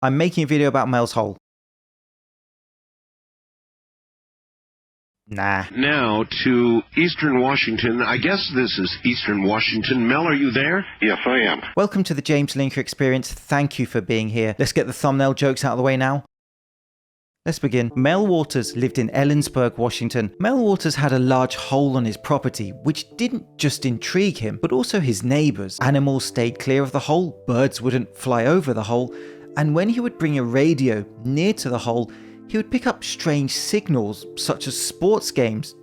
I'm making a video about Mel's hole. Nah. Now to Eastern Washington. I guess this is Eastern Washington. Mel, are you there? Yes, I am. Welcome to the James Linker Experience. Thank you for being here. Let's get the thumbnail jokes out of the way now. Let's begin. Mel Waters lived in Ellensburg, Washington. Mel Waters had a large hole on his property, which didn't just intrigue him, but also his neighbours. Animals stayed clear of the hole, birds wouldn't fly over the hole, and when he would bring a radio near to the hole, he would pick up strange signals, such as sports games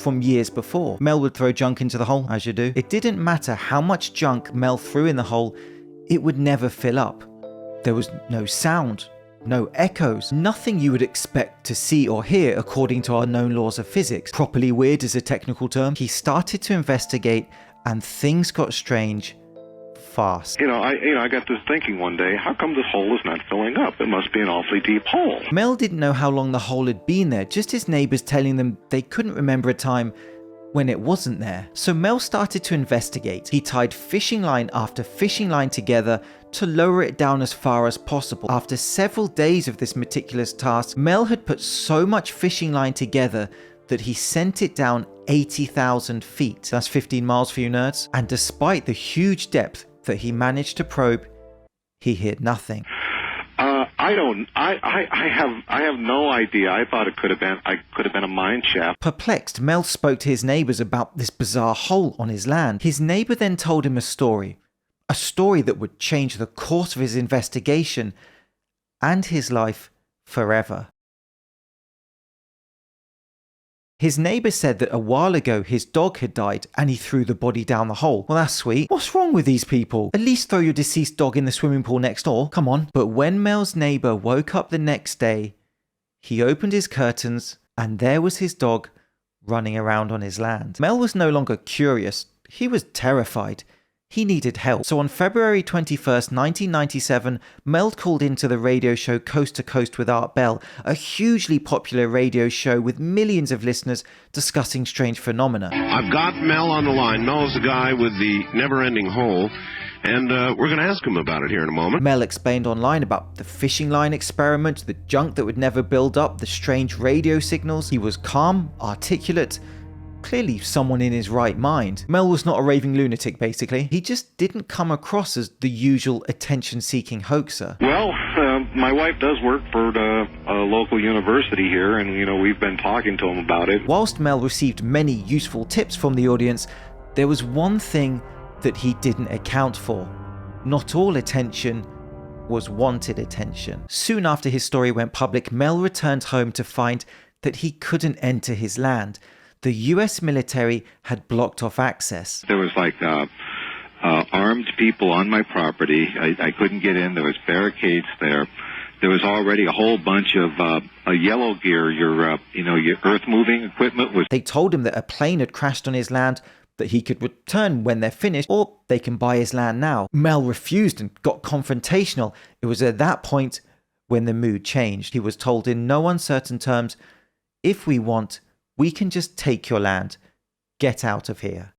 from years before. Mel would throw junk into the hole, as you do. It didn't matter how much junk Mel threw in the hole, it would never fill up. There was no sound, no echoes, nothing you would expect to see or hear according to our known laws of physics. Properly weird is a technical term. He started to investigate and things got strange fast. I got this thinking one day, how come this hole is not filling up? It must be an awfully deep hole. Mel didn't know how long the hole had been there, just his neighbours telling them they couldn't remember a time when it wasn't there. So Mel started to investigate. He tied fishing line after fishing line together to lower it down as far as possible. After several days of this meticulous task, Mel had put so much fishing line together that he sent it down 80,000 feet. That's 15 miles for you nerds. And despite the huge depth that he managed to probe, he hit nothing. I have no idea. I thought it could have been a mine shaft. Perplexed, Mel spoke to his neighbours about this bizarre hole on his land. His neighbour then told him a story that would change the course of his investigation and his life forever. His neighbour said that a while ago his dog had died and he threw the body down the hole. Well, that's sweet. What's wrong with these people? At least throw your deceased dog in the swimming pool next door. Come on. But when Mel's neighbour woke up the next day, he opened his curtains and there was his dog running around on his land. Mel was no longer curious. He was terrified. He needed help. So on February 21st, 1997, Mel called into the radio show Coast to Coast with Art Bell, a hugely popular radio show with millions of listeners discussing strange phenomena. I've got Mel on the line. Mel's the guy with the never-ending hole, and we're going to ask him about it here in a moment. Mel explained online about the fishing line experiment, the junk that would never build up, the strange radio signals. He was calm, articulate, clearly someone in his right mind. Mel was not a raving lunatic, basically. He just didn't come across as the usual attention-seeking hoaxer. Well, my wife does work for a local university here, and, we've been talking to him about it. Whilst Mel received many useful tips from the audience, there was one thing that he didn't account for. Not all attention was wanted attention. Soon after his story went public, Mel returned home to find that he couldn't enter his land. The US military had blocked off access. There was armed people on my property. I couldn't get in. There was barricades there. There was already a whole bunch of yellow gear, your earth-moving equipment was... They told him that a plane had crashed on his land, that he could return when they're finished, or they can buy his land now. Mel refused and got confrontational. It was at that point when the mood changed. He was told in no uncertain terms, if we want, we can just take your land. Get out of here.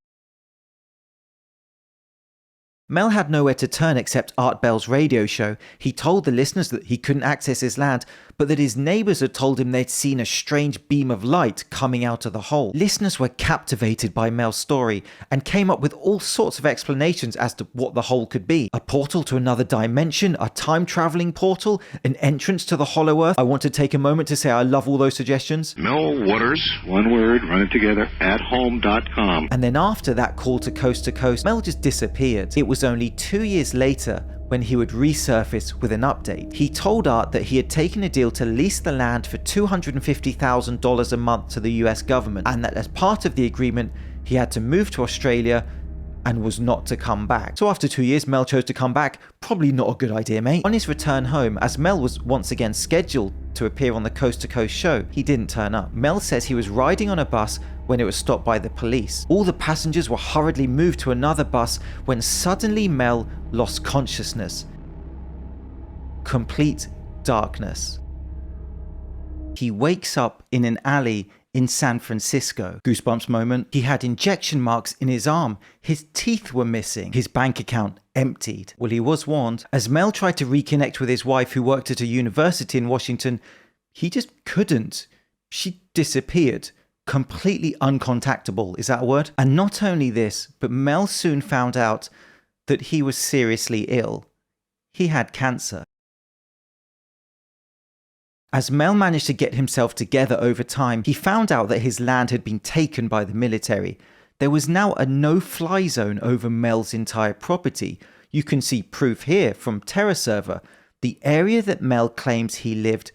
Mel had nowhere to turn except Art Bell's radio show. He told the listeners that he couldn't access his land, but that his neighbours had told him they'd seen a strange beam of light coming out of the hole. Listeners were captivated by Mel's story and came up with all sorts of explanations as to what the hole could be. A portal to another dimension, a time-travelling portal, an entrance to the hollow earth. I want to take a moment to say I love all those suggestions. Mel Waters. One word, run it together, athome.com. And then after that call to Coast, Mel just disappeared. It was only 2 years later when he would resurface with an update. He told Art that he had taken a deal to lease the land for $250,000 a month to the US government, and that as part of the agreement, he had to move to Australia and was not to come back. So after 2 years, Mel chose to come back. Probably not a good idea, mate. On his return home, as Mel was once again scheduled to appear on the Coast to Coast show, he didn't turn up. Mel says he was riding on a bus when it was stopped by the police. All the passengers were hurriedly moved to another bus when suddenly Mel lost consciousness. Complete darkness. He wakes up in an alley in San Francisco. Goosebumps moment. He had injection marks in his arm. His teeth were missing. His bank account emptied. Well, he was warned. As Mel tried to reconnect with his wife who worked at a university in Washington, he just couldn't. She disappeared. Completely uncontactable, is that a word? And not only this, but Mel soon found out that he was seriously ill. He had cancer. As Mel managed to get himself together over time, he found out that his land had been taken by the military. There was now a no-fly zone over Mel's entire property. You can see proof here from TerraServer. The area that Mel claims he lived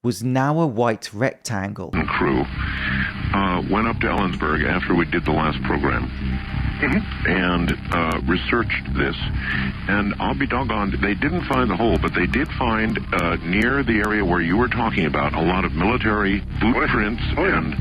was now a white rectangle. The crew went up to Ellensburg after we did the last program and researched this. And I'll be doggone, they didn't find the hole, but they did find near the area where you were talking about a lot of military footprints and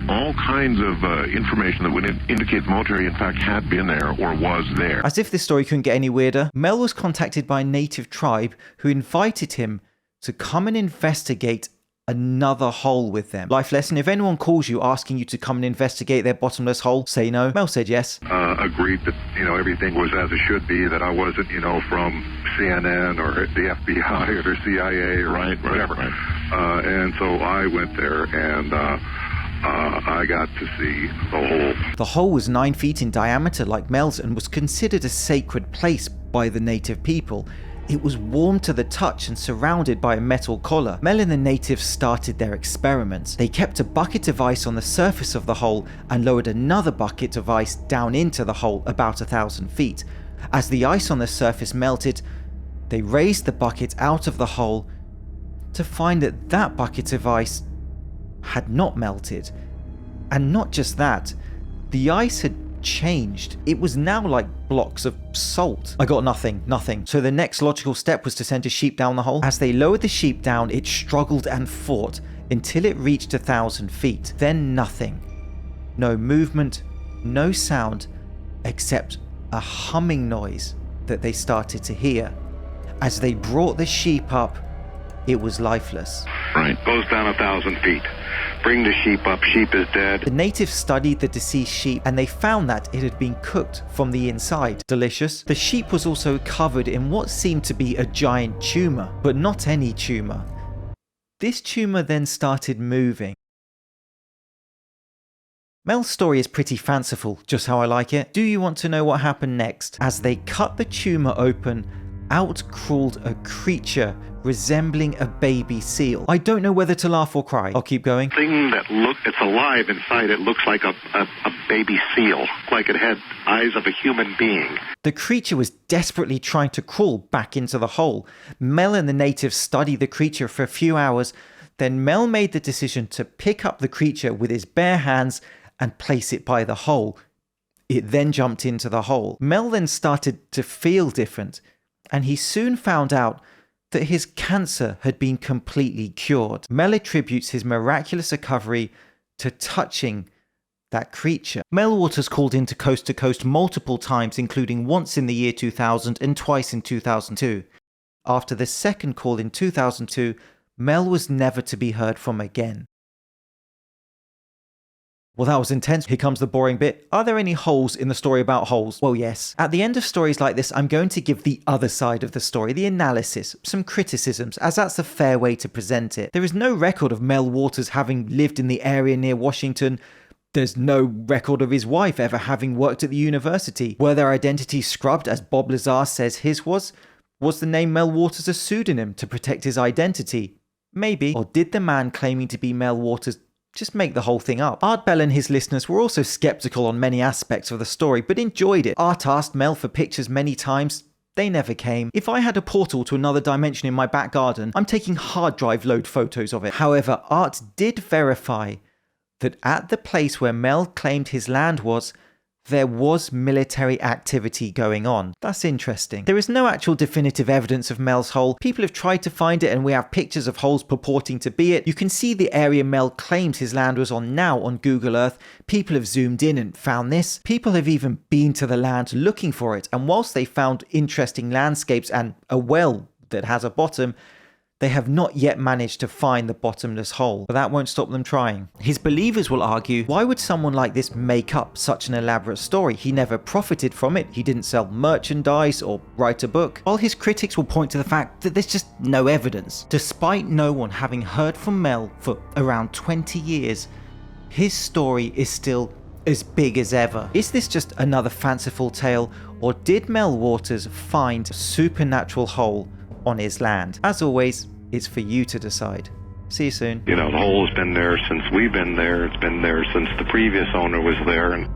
all kinds of information that would indicate the military, in fact, had been there or was there. As if this story couldn't get any weirder, Mel was contacted by a native tribe who invited him to come and investigate another hole with them. Life lesson: if anyone calls you asking you to come and investigate their bottomless hole, say no. Mel said yes. Agreed that, everything was as it should be, that I wasn't, from CNN or the FBI or the CIA or whatever. Right. And so I went there and I got to see the hole. The hole was 9 feet in diameter like Mel's and was considered a sacred place by the native people. It was warm to the touch and surrounded by a metal collar. Mel and the natives started their experiments. They kept a bucket of ice on the surface of the hole and lowered another bucket of ice down into the hole about 1,000 feet. As the ice on the surface melted, they raised the bucket out of the hole to find that that bucket of ice had not melted. And not just that, the ice had changed. It was now like blocks of salt. I got nothing. So the next logical step was to send a sheep down the hole. As they lowered the sheep down, it struggled and fought until it reached 1,000 feet. Then nothing. No movement, no sound, except a humming noise that they started to hear. As they brought the sheep up, it was lifeless. Right. Goes down 1,000 feet. Bring the sheep up. Sheep is dead. The natives studied the deceased sheep and they found that it had been cooked from the inside. Delicious. The sheep was also covered in what seemed to be a giant tumor, but not any tumor. This tumor then started moving. Mel's story is pretty fanciful, just how I like it. Do you want to know what happened next? As they cut the tumor open, out crawled a creature resembling a baby seal. I don't know whether to laugh or cry. I'll keep going. Thing that it's alive inside. It looks like a baby seal, like it had eyes of a human being. The creature was desperately trying to crawl back into the hole. Mel and the natives studied the creature for a few hours. Then Mel made the decision to pick up the creature with his bare hands and place it by the hole. It then jumped into the hole. Mel then started to feel different, and he soon found out that his cancer had been completely cured. Mel attributes his miraculous recovery to touching that creature. Mel Waters called into Coast to Coast multiple times, including once in the year 2000 and twice in 2002. After the second call in 2002, Mel was never to be heard from again. Well, that was intense. Here comes the boring bit. Are there any holes in the story about holes? Well, yes. At the end of stories like this, I'm going to give the other side of the story, the analysis, some criticisms, as that's a fair way to present it. There is no record of Mel Waters having lived in the area near Washington. There's no record of his wife ever having worked at the university. Were their identities scrubbed, as Bob Lazar says his was? Was the name Mel Waters a pseudonym to protect his identity? Maybe. Or did the man claiming to be Mel Waters just make the whole thing up? Art Bell and his listeners were also skeptical on many aspects of the story, but enjoyed it. Art asked Mel for pictures many times. They never came. If I had a portal to another dimension in my back garden, I'm taking hard drive load photos of it. However, Art did verify that at the place where Mel claimed his land was, there was military activity going on. That's interesting. There is no actual definitive evidence of Mel's hole. People have tried to find it and we have pictures of holes purporting to be it. You can see the area Mel claims his land was on now on Google Earth. People have zoomed in and found this. People have even been to the land looking for it. And whilst they found interesting landscapes and a well that has a bottom, They have not yet managed to find the bottomless hole, but that won't stop them trying. His believers will argue, why would someone like this make up such an elaborate story? He never profited from it, he didn't sell merchandise or write a book. While his critics will point to the fact that there's just no evidence. Despite no one having heard from Mel for around 20 years, his story is still as big as ever. Is this just another fanciful tale, or did Mel Waters find a supernatural hole on his land? As always, it's for you to decide. See you soon. You know, the hole's been there since we've been there. It's been there since the previous owner was there, and